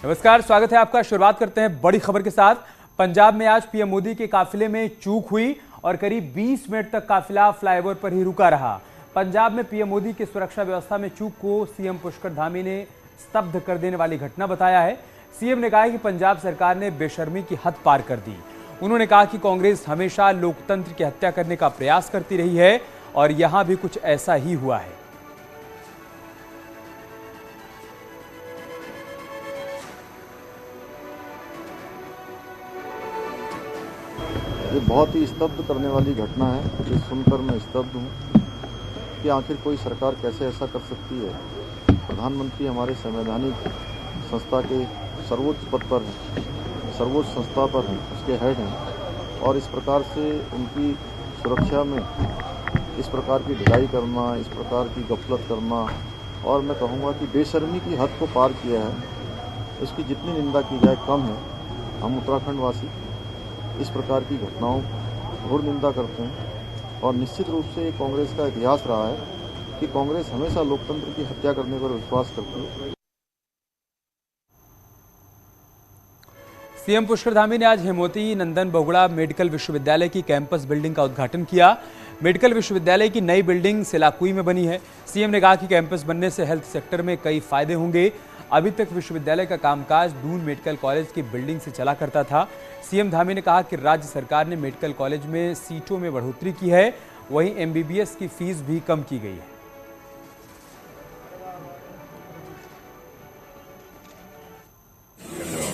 नमस्कार, स्वागत है आपका। शुरुआत करते हैं बड़ी खबर के साथ। पंजाब में आज पीएम मोदी के काफिले में चूक हुई और करीब 20 मिनट तक काफिला फ्लाईओवर पर ही रुका रहा। पंजाब में पीएम मोदी की सुरक्षा व्यवस्था में चूक को सीएम पुष्कर धामी ने स्तब्ध कर देने वाली घटना बताया है। सीएम ने कहा कि पंजाब सरकार ने बेशर्मी की हद पार कर दी। उन्होंने कहा कि कांग्रेस हमेशा लोकतंत्र की हत्या करने का प्रयास करती रही है और यहां भी कुछ ऐसा ही हुआ है। ये बहुत ही स्तब्ध करने वाली घटना है। ये सुनकर मैं स्तब्ध हूँ कि आखिर कोई सरकार कैसे ऐसा कर सकती है। प्रधानमंत्री हमारे संवैधानिक संस्था के सर्वोच्च पद पर हैं, सर्वोच्च संस्था पर हैं, उसके हेड हैं, और इस प्रकार से उनकी सुरक्षा में इस प्रकार की ढिलाई करना, इस प्रकार की गफलत करना, और मैं कहूँगा कि बेशर्मी की हद को पार किया है। इसकी जितनी निंदा की जाए कम है। हम उत्तराखंड वासी इस प्रकार की घटनाओं घोर निंदा करते हैं और निश्चित रूप से कांग्रेस का इतिहास रहा है कि कांग्रेस हमेशा लोकतंत्र की हत्या करने पर विश्वास करती है। सीएम पुष्कर धामी ने आज हेमवती नंदन बहुगुणा मेडिकल विश्वविद्यालय की कैंपस बिल्डिंग का उद्घाटन किया। मेडिकल विश्वविद्यालय की नई बिल्डिंग सिलाकुई में बनी है। सीएम ने कहा कि कैंपस बनने से हेल्थ सेक्टर में कई फायदे होंगे। अभी तक विश्वविद्यालय का कामकाज दून मेडिकल कॉलेज की बिल्डिंग से चला करता था। सीएम धामी ने कहा कि राज्य सरकार ने मेडिकल कॉलेज में सीटों में बढ़ोतरी की है, वहीं एमबीबीएस की फीस भी कम की गई है।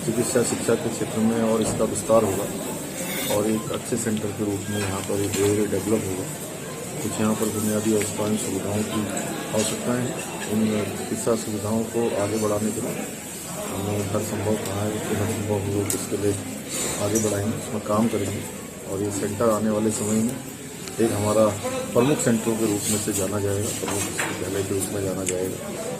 चिकित्सा शिक्षा के क्षेत्र में और इसका विस्तार होगा और एक अच्छे सेंटर के रूप में यहाँ पर धीरे डेवलप होगा। कुछ यहाँ पर बुनियादी अवस्थाएं सुविधाओं की आवश्यकता है। इन चिकित्सा सुविधाओं को आगे बढ़ाने के लिए हमने हर संभव कहा है कि हर संभव हो इसके लिए आगे बढ़ाएंगे, उसमें काम करेंगे और ये सेंटर आने वाले समय में एक हमारा प्रमुख सेंटरों के रूप में से जाना जाएगा, प्रमुख विश्वविद्यालय के रूप में जाना जाएगा।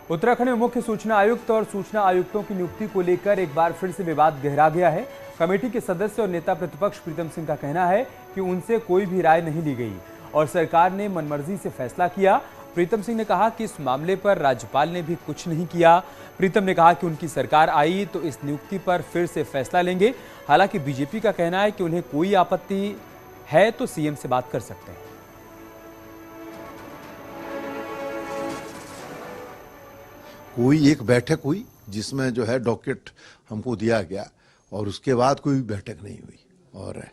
उत्तराखंड में मुख्य सूचना आयुक्त और सूचना आयुक्तों की नियुक्ति को लेकर एक बार फिर से विवाद गहरा गया है। कमेटी के सदस्य और नेता प्रतिपक्ष प्रीतम सिंह का कहना है कि उनसे कोई भी राय नहीं ली गई और सरकार ने मनमर्जी से फैसला किया। प्रीतम सिंह ने कहा कि इस मामले पर राज्यपाल ने भी कुछ नहीं किया। प्रीतम ने कहा कि उनकी सरकार आई तो इस नियुक्ति पर फिर से फैसला लेंगे। हालांकि बीजेपी का कहना है कि उन्हें कोई आपत्ति है तो सीएम से बात कर सकते हैं। कोई एक बैठक हुई जिसमें जो है डॉक्यूमेंट हमको दिया गया और उसके बाद कोई बैठक नहीं हुई और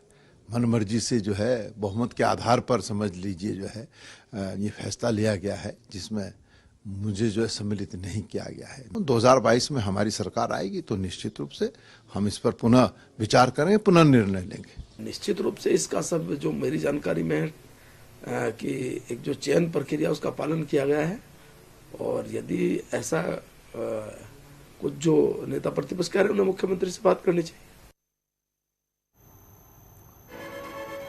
मनमर्जी से जो है बहुमत के आधार पर समझ लीजिए जो है ये फैसला लिया गया है जिसमें मुझे जो है सम्मिलित नहीं किया गया है। 2022 में हमारी सरकार आएगी तो निश्चित रूप से हम इस पर पुनः विचार करेंगे, पुनः निर्णय लेंगे। निश्चित रूप से इसका सब जो मेरी जानकारी में है कि एक जो चयन प्रक्रिया उसका पालन किया गया है और यदि ऐसा कुछ जो नेता प्रतिपक्ष कह रहे हैं उन्हें मुख्यमंत्री से बात करनी चाहिए।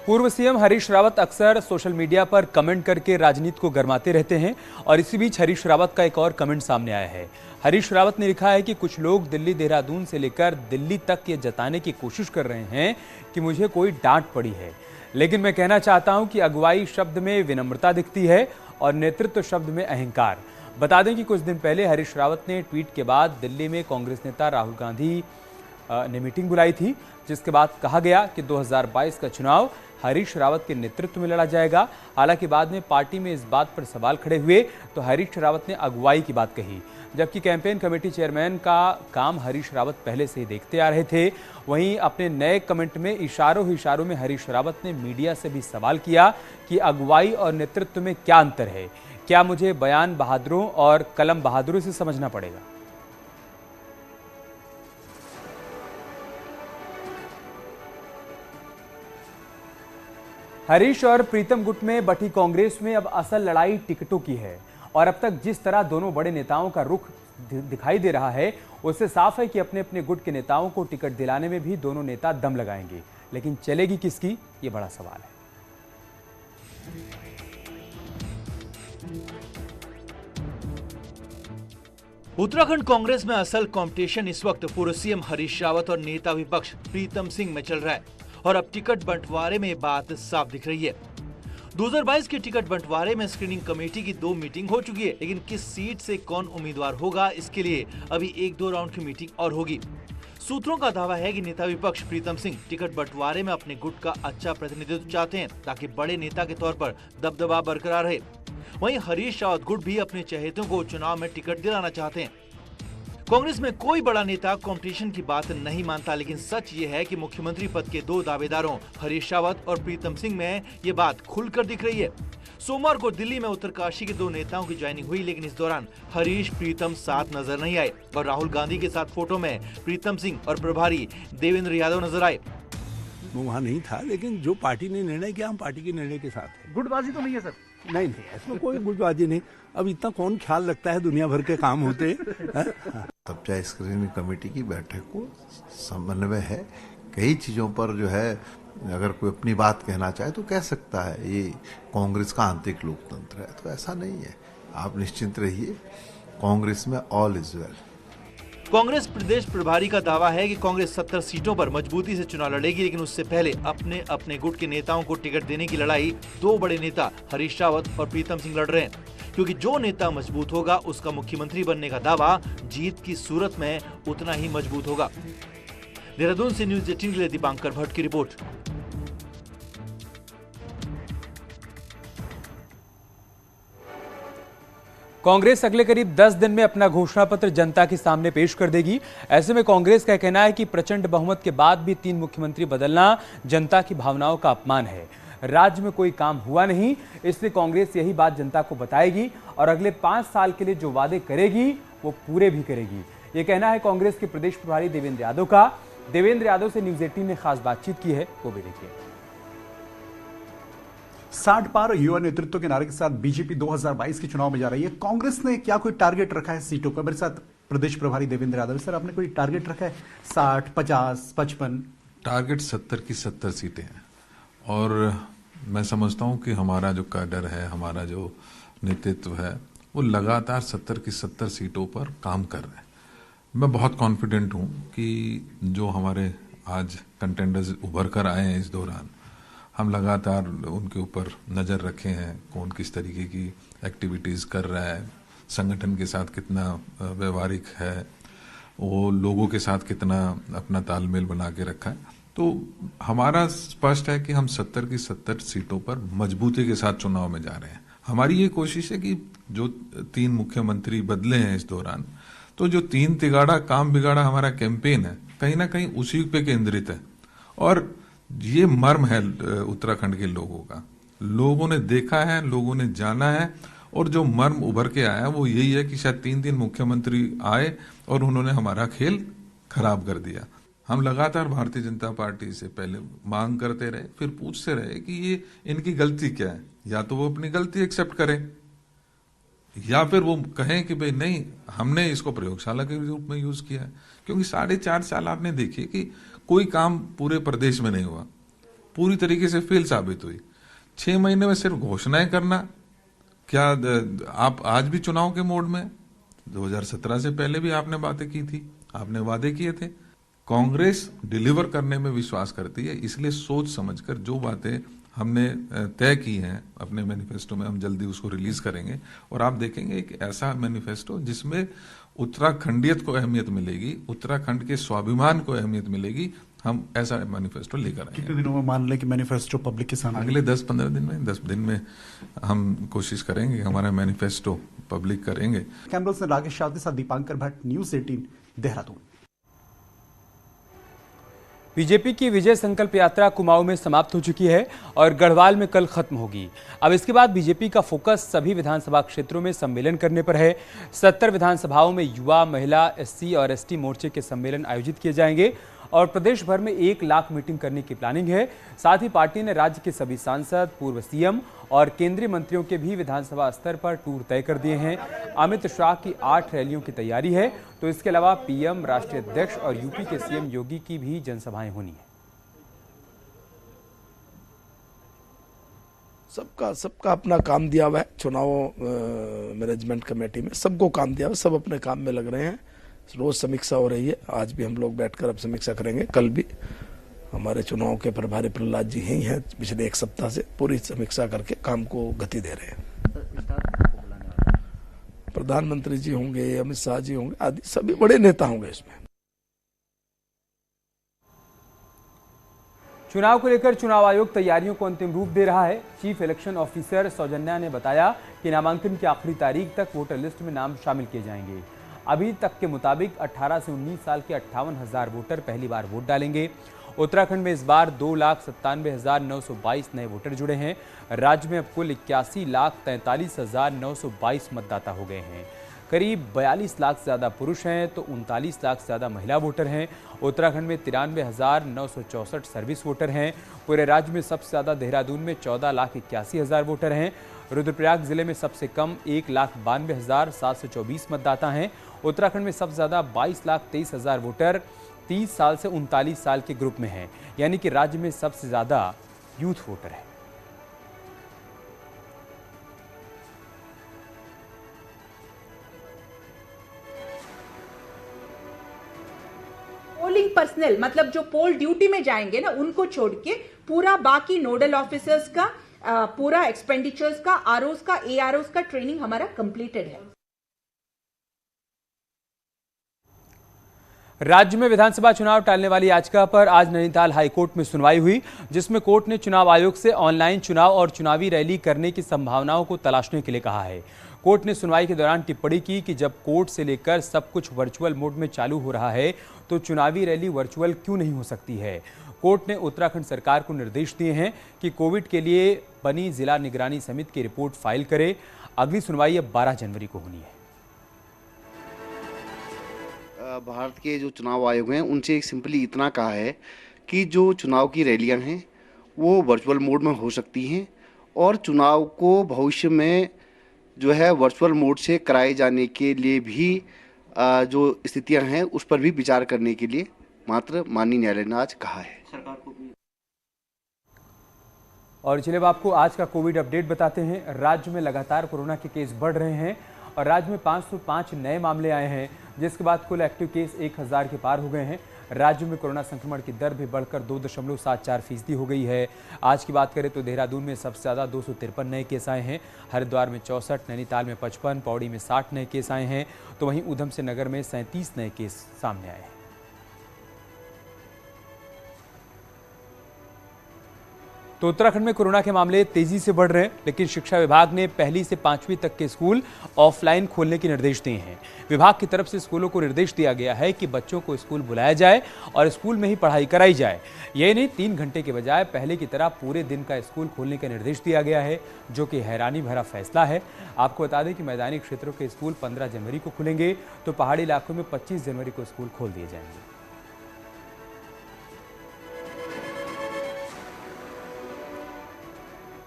पूर्व सीएम हरीश रावत अक्सर सोशल मीडिया पर कमेंट करके राजनीति को गरमाते रहते हैं और इसी बीच हरीश रावत का एक और कमेंट सामने आया है। हरीश रावत ने लिखा है कि कुछ लोग दिल्ली देहरादून से लेकर दिल्ली तक ये जताने की कोशिश कर रहे हैं कि मुझे कोई डांट पड़ी है, लेकिन मैं कहना चाहता हूं कि अगुवाई शब्द में विनम्रता दिखती है और नेतृत्व शब्द में अहंकार। बता दें कि कुछ दिन पहले हरीश रावत ने ट्वीट के बाद दिल्ली में कांग्रेस नेता राहुल गांधी ने मीटिंग बुलाई थी, जिसके बाद कहा गया कि 2022 का चुनाव हरीश रावत के नेतृत्व में लड़ा जाएगा। हालांकि बाद में पार्टी में इस बात पर सवाल खड़े हुए तो हरीश रावत ने अगुवाई की बात कही, जबकि कैंपेन कमेटी चेयरमैन का काम हरीश रावत पहले से ही देखते आ रहे थे। वहीं अपने नए कमेंट में इशारों में हरीश रावत ने मीडिया से भी सवाल किया कि अगुवाई और नेतृत्व में क्या अंतर है, क्या मुझे बयान बहादुरों और कलम बहादुरों से समझना पड़ेगा। हरीश और प्रीतम गुट में बटी कांग्रेस में अब असल लड़ाई टिकटों की है और अब तक जिस तरह दोनों बड़े नेताओं का रुख दिखाई दे रहा है उससे साफ है कि अपने अपने गुट के नेताओं को टिकट दिलाने में भी दोनों नेता दम लगाएंगे, लेकिन चलेगी किसकी, ये बड़ा सवाल है। उत्तराखंड कांग्रेस में असल कंपटीशन इस वक्त पूर्व सीएम हरीश रावत और नेता विपक्ष प्रीतम सिंह में चल रहा है और अब टिकट बंटवारे में बात साफ दिख रही है। 2022 के टिकट बंटवारे में स्क्रीनिंग कमेटी की 2 मीटिंग हो चुकी है, लेकिन किस सीट से कौन उम्मीदवार होगा इसके लिए अभी 1-2 राउंड की मीटिंग और होगी। सूत्रों का दावा है कि नेता विपक्ष प्रीतम सिंह टिकट बंटवारे में अपने गुट का अच्छा प्रतिनिधित्व चाहते हैं ताकि बड़े नेता के तौर पर दबदबा बरकरार रहे। वहीं हरीश रावत गुट भी अपने चहेतों को चुनाव में टिकट दिलाना चाहते हैं। कांग्रेस में कोई बड़ा नेता कंपटीशन की बात नहीं मानता, लेकिन सच ये है कि मुख्यमंत्री पद के 2 दावेदारों हरीश रावत और प्रीतम सिंह में ये बात खुलकर दिख रही है। सोमवार को दिल्ली में उत्तरकाशी के 2 नेताओं की ज्वाइनिंग हुई, लेकिन इस दौरान हरीश प्रीतम साथ नजर नहीं आए और राहुल गांधी के साथ फोटो में प्रीतम सिंह और प्रभारी देवेंद्र यादव नजर आए। वो वहाँ नहीं था, लेकिन जो पार्टी ने निर्णय किया हम पार्टी के निर्णय के साथ हैं। गुटबाजी तो नहीं है सर? नहीं, इसमें कोई गुटबाजी नहीं। अब इतना कौन ख्याल रखता है, दुनिया भर के काम होते हैं। तब चाहे स्क्रीनिंग कमेटी की बैठक को समन्वय है, कई चीज़ों पर जो है अगर कोई अपनी बात कहना चाहे तो कह सकता है। ये कांग्रेस का आंतरिक लोकतंत्र है, तो ऐसा नहीं है। आप निश्चिंत रहिए, कांग्रेस में ऑल इज वेल। कांग्रेस प्रदेश प्रभारी का दावा है कि कांग्रेस 70 सीटों पर मजबूती से चुनाव लड़ेगी, लेकिन उससे पहले अपने अपने गुट के नेताओं को टिकट देने की लड़ाई 2 बड़े नेता हरीश रावत और प्रीतम सिंह लड़ रहे हैं, क्योंकि जो नेता मजबूत होगा उसका मुख्यमंत्री बनने का दावा जीत की सूरत में उतना ही मजबूत होगा। देहरादून से न्यूज़ 18 के लिए दीपांकर भट्ट की रिपोर्ट। कांग्रेस अगले करीब 10 दिन में अपना घोषणा पत्र जनता के सामने पेश कर देगी। ऐसे में कांग्रेस का कहना है कि प्रचंड बहुमत के बाद भी 3 मुख्यमंत्री बदलना जनता की भावनाओं का अपमान है। राज्य में कोई काम हुआ नहीं, इसलिए कांग्रेस यही बात जनता को बताएगी और अगले 5 साल के लिए जो वादे करेगी वो पूरे भी करेगी। ये कहना है कांग्रेस के प्रदेश प्रभारी देवेंद्र यादव का। देवेंद्र यादव से न्यूज़ 18 ने खास बातचीत की है, वो भी देखिए। 60 पार युवा नेतृत्व के नारे के साथ बीजेपी 2022 के चुनाव में जा रही है। कांग्रेस ने क्या कोई टारगेट रखा है सीटों का? मेरे साथ प्रदेश प्रभारी देवेंद्र यादव। सर, आपने कोई टारगेट रखा है? 60, 50, 55? टारगेट 70 की 70 सीटें हैं और मैं समझता हूं कि हमारा जो कैडर है, हमारा जो नेतृत्व है, वो लगातार 70 की 70 सीटों पर काम कर रहे हैं। मैं बहुत कॉन्फिडेंट हूं कि जो हमारे आज कंटेंडर्स उभर कर आए हैं इस दौरान, हम लगातार उनके ऊपर नज़र रखे हैं, कौन किस तरीके की एक्टिविटीज़ कर रहा है, संगठन के साथ कितना व्यवहारिक है, वो लोगों के साथ कितना अपना तालमेल बना के रखा है। तो हमारा स्पष्ट है कि हम 70 की 70 सीटों पर मजबूती के साथ चुनाव में जा रहे हैं। हमारी ये कोशिश है कि जो 3 मुख्यमंत्री बदले हैं इस दौरान, तो जो 3 तिगाड़ा काम बिगाड़ा हमारा कैंपेन है, कहीं ना कहीं उसी पे केंद्रित है। और ये मर्म है उत्तराखंड के लोगों का। लोगों ने देखा है, लोगों ने जाना है, और जो मर्म उभर के आया वो यही है कि शायद 3 मुख्यमंत्री आए और उन्होंने हमारा खेल खराब कर दिया। हम लगातार भारतीय जनता पार्टी से पहले मांग करते रहे, फिर पूछते रहे कि ये इनकी गलती क्या है। या तो वो अपनी गलती एक्सेप्ट करें, या फिर वो कहें कि भाई नहीं, हमने इसको प्रयोगशाला के रूप में यूज किया है। क्योंकि 4.5 साल आपने देखिए कि कोई काम पूरे प्रदेश में नहीं हुआ, पूरी तरीके से फेल साबित हुई। 6 महीने में सिर्फ घोषणाएं करना, क्या आप आज भी चुनाव के मोड में? 2017 से पहले भी आपने बातें की थी, आपने वादे किए थे। कांग्रेस डिलीवर करने में विश्वास करती है, इसलिए सोच समझकर जो बातें हमने तय की हैं अपने मैनिफेस्टो में, हम जल्दी उसको रिलीज करेंगे। और आप देखेंगे एक ऐसा मैनिफेस्टो जिसमें उत्तराखंडियत को अहमियत मिलेगी, उत्तराखंड के स्वाभिमान को अहमियत मिलेगी। हम ऐसा मैनिफेस्टो लेकर आएंगे। कितने दिनों में मान लें कि मैनिफेस्टो पब्लिक के सामने? अगले 10-15 दिन में, 10 दिन में हम कोशिश करेंगे हमारा मैनिफेस्टो पब्लिक करेंगे। कैमरों से राकेश शाह के साथ दीपांकर भट्ट, न्यूज़ 18 देहरादून। बीजेपी की विजय संकल्प यात्रा कुमाऊं में समाप्त हो चुकी है और गढ़वाल में कल खत्म होगी। अब इसके बाद बीजेपी का फोकस सभी विधानसभा क्षेत्रों में सम्मेलन करने पर है। 70 विधानसभाओं में युवा, महिला, एससी और एसटी मोर्चे के सम्मेलन आयोजित किए जाएंगे और प्रदेश भर में 1 लाख मीटिंग करने की प्लानिंग है। साथ ही पार्टी ने राज्य के सभी सांसद, पूर्व सीएम और केंद्रीय मंत्रियों के भी विधानसभा स्तर पर टूर तय कर दिए हैं। अमित शाह की 8 रैलियों की तैयारी है, तो इसके अलावा पीएम, राष्ट्रीय अध्यक्ष और यूपी के सीएम योगी की भी जनसभाएं होनी है। सबका अपना काम दिया हुआ है। चुनाव मैनेजमेंट कमेटी में सबको काम दिया हुआ है, सब अपने काम में लग रहे हैं। रोज समीक्षा हो रही है, आज भी हम लोग बैठकर अब समीक्षा करेंगे, कल भी। हमारे चुनाव के प्रभारी प्रहलाद जी ही हैं, पिछले एक सप्ताह से पूरी समीक्षा करके काम को गति दे रहे हैं। प्रधानमंत्री जी होंगे, अमित शाह जी होंगे, आदि सभी बड़े नेता होंगे इसमें। चुनाव को लेकर चुनाव आयोग तैयारियों को अंतिम रूप दे रहा है। चीफ इलेक्शन ऑफिसर सौजन्या ने बताया कि नामांकन की आखिरी तारीख तक वोटर लिस्ट में नाम शामिल किए जाएंगे। अभी तक के मुताबिक 18 से 19 साल के 58,000 वोटर पहली बार वोट डालेंगे। उत्तराखंड में इस बार 2,97,922 नए वोटर जुड़े हैं। राज्य में अब कुल 81,43,922 मतदाता हो गए हैं। करीब 42 लाख से ज़्यादा पुरुष हैं तो 39 लाख से ज़्यादा महिला वोटर हैं। उत्तराखंड में 93,964 सर्विस वोटर हैं। पूरे राज्य में सबसे ज़्यादा देहरादून में 14,81,000 वोटर हैं। रुद्रप्रयाग जिले में सबसे कम 1,92,724 मतदाता हैं। उत्तराखंड में सबसे ज़्यादा 22,23,000 वोटर 30 साल से 39 साल के ग्रुप में हैं, यानी कि राज्य में सबसे ज़्यादा यूथ वोटर है। पोलिंग पर्सनल मतलब जो पोल ड्यूटी में जाएंगे ना, उनको छोड़ के पूरा बाकी नोडल ऑफिसर्स का पूरा एक्सपेंडिचर्स का, आरओस का, एआरओस का ट्रेनिंग हमारा कंप्लीटेड है। राज्य में विधानसभा चुनाव टालने वाली याचिका पर आज नैनीताल हाईकोर्ट में सुनवाई हुई, जिसमें कोर्ट ने चुनाव आयोग से ऑनलाइन चुनाव और चुनावी रैली करने की संभावनाओं को तलाशने के लिए कहा है। कोर्ट ने सुनवाई के दौरान टिप्पणी की कि जब कोर्ट से लेकर सब कुछ वर्चुअल मोड में चालू हो रहा है तो चुनावी रैली वर्चुअल क्यों नहीं हो सकती है। कोर्ट ने उत्तराखंड सरकार को निर्देश दिए हैं कि कोविड के लिए बनी जिला निगरानी समिति की रिपोर्ट फाइल करे। अगली सुनवाई अब 12 जनवरी को होनी है। भारत के जो चुनाव आयोग हैं उनसे सिंपली इतना कहा है कि जो चुनाव की रैलियां हैं वो वर्चुअल मोड में हो सकती हैं और चुनाव को भविष्य में जो है वर्चुअल मोड से कराए जाने के लिए भी जो स्थितियां हैं उस पर भी विचार करने के लिए मात्र माननीय न्यायालय ने आज कहा है। सरकार को भी। और चलिए अब आपको आज का कोविड अपडेट बताते हैं। राज्य में लगातार कोरोना के केस बढ़ रहे हैं और राज्य में 505 नए मामले आए हैं, जिसके बाद कुल एक्टिव केस 1000 के पार हो गए हैं। राज्य में कोरोना संक्रमण की दर भी बढ़कर 2.74% हो गई है। आज की बात करें तो देहरादून में सबसे ज़्यादा 253 नए केस आए हैं, हरिद्वार में 64, नैनीताल में 55, पौड़ी में 60 नए केस आए हैं, तो वहीं ऊधम सिंह नगर में 37 नए केस सामने आए हैं। तो उत्तराखंड में कोरोना के मामले तेजी से बढ़ रहे हैं, लेकिन शिक्षा विभाग ने 1ली से 5वीं तक के स्कूल ऑफलाइन खोलने के निर्देश दिए हैं। विभाग की तरफ से स्कूलों को निर्देश दिया गया है कि बच्चों को स्कूल बुलाया जाए और स्कूल में ही पढ़ाई कराई जाए। ये नहीं 3 घंटे के बजाय पहले की तरह पूरे दिन का स्कूल खोलने का निर्देश दिया गया है, जो कि हैरानी भरा फैसला है। आपको बता दें कि मैदानी क्षेत्रों के स्कूल 15 जनवरी को खुलेंगे, तो पहाड़ी इलाकों में 25 जनवरी को स्कूल खोल दिए जाएंगे।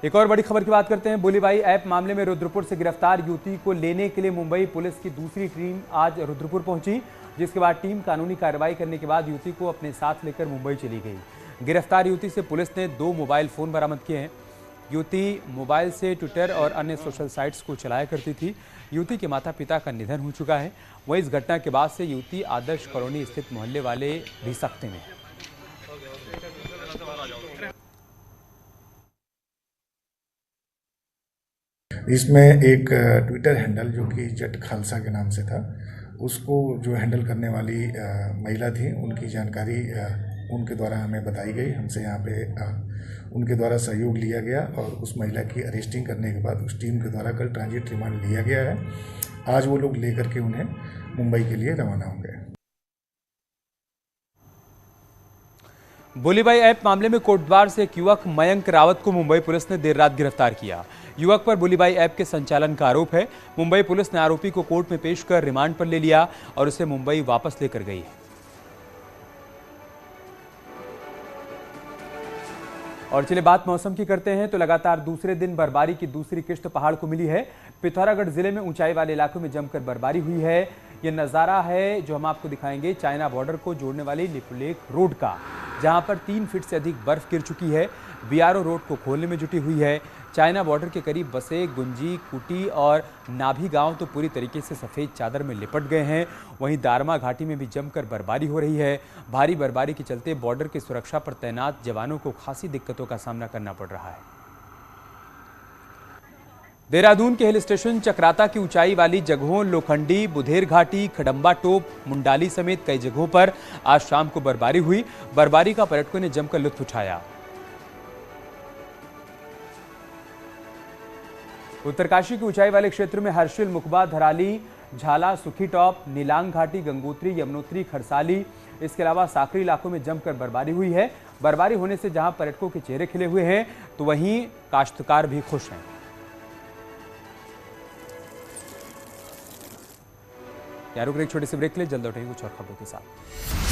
एक और बड़ी खबर की बात करते हैं। बोलीबाई ऐप मामले में रुद्रपुर से गिरफ्तार युवती को लेने के लिए मुंबई पुलिस की दूसरी टीम आज रुद्रपुर पहुंची, जिसके बाद टीम कानूनी कार्रवाई करने के बाद युवती को अपने साथ लेकर मुंबई चली गई। गिरफ्तार युवती से पुलिस ने 2 मोबाइल फोन बरामद किए हैं। युवती मोबाइल से ट्विटर और अन्य सोशल साइट्स को चलाया करती थी। युवती के माता पिता का निधन हो चुका है। वहीं इस घटना के बाद से युवती आदर्श कॉलोनी स्थित मोहल्ले वाले भी सख्ते में है। इसमें एक ट्विटर हैंडल जो कि जट खालसा के नाम से था, उसको जो हैंडल करने वाली महिला थी, उनकी जानकारी उनके द्वारा हमें बताई गई। हमसे यहाँ पे उनके द्वारा सहयोग लिया गया और उस महिला की अरेस्टिंग करने के बाद उस टीम के द्वारा कल ट्रांजिट रिमांड लिया गया है। आज वो लोग लेकर के उन्हें मुंबई के लिए रवाना होंगे। बोलीबाई ऐप मामले में कोटद्वार से एक युवक मयंक रावत को मुंबई पुलिस ने देर रात गिरफ्तार किया। युवक पर बोलीबाई ऐप के संचालन का आरोप है। मुंबई पुलिस ने आरोपी को कोर्ट में पेश कर रिमांड पर ले लिया और उसे मुंबई वापस लेकर गई है। और चलिए बात मौसम की करते हैं, तो लगातार दूसरे दिन बर्फबारी की दूसरी किश्त पहाड़ को मिली है। पिथौरागढ़ जिले में ऊंचाई वाले इलाकों में जमकर बर्फबारी हुई है। यह नज़ारा है जो हम आपको दिखाएंगे चाइना बॉर्डर को जोड़ने वाली लिपुलेख रोड का, जहां पर 3 फीट से अधिक बर्फ गिर चुकी है। बीआरओ रोड को खोलने में जुटी हुई है। चाइना बॉर्डर के करीब बसे गुंजी, कुटी और नाभी गांव तो पूरी तरीके से सफेद चादर में लिपट गए हैं। वहीं दारमा घाटी में भी जमकर बर्फबारी हो रही है। भारी बर्फबारी के चलते बॉर्डर की सुरक्षा पर तैनात जवानों को खासी दिक्कतों का सामना करना पड़ रहा है। देहरादून के हिल स्टेशन चक्राता की ऊंचाई वाली जगहों लोखंडी, बुधेर घाटी, खडंबा टोप, मुंडाली समेत कई जगहों पर आज शाम को बर्फबारी हुई। बर्फबारी का पर्यटकों ने जमकर लुत्फ उठाया। उत्तरकाशी की ऊंचाई वाले क्षेत्र में हर्षिल, मुकबा, धराली, झाला, सुखी टॉप, नीलांग घाटी, गंगोत्री, यमुनोत्री, खरसाली, इसके अलावा साकरी इलाकों में जमकर बर्फबारी हुई है। बर्फबारी होने से जहां पर्यटकों के चेहरे खिले हुए हैं तो वहीं काश्तकार भी खुश हैं। रुक रहे एक छोटे से ब्रेक के लिए, जल्द लौटेंगे कुछ और खबरों के साथ।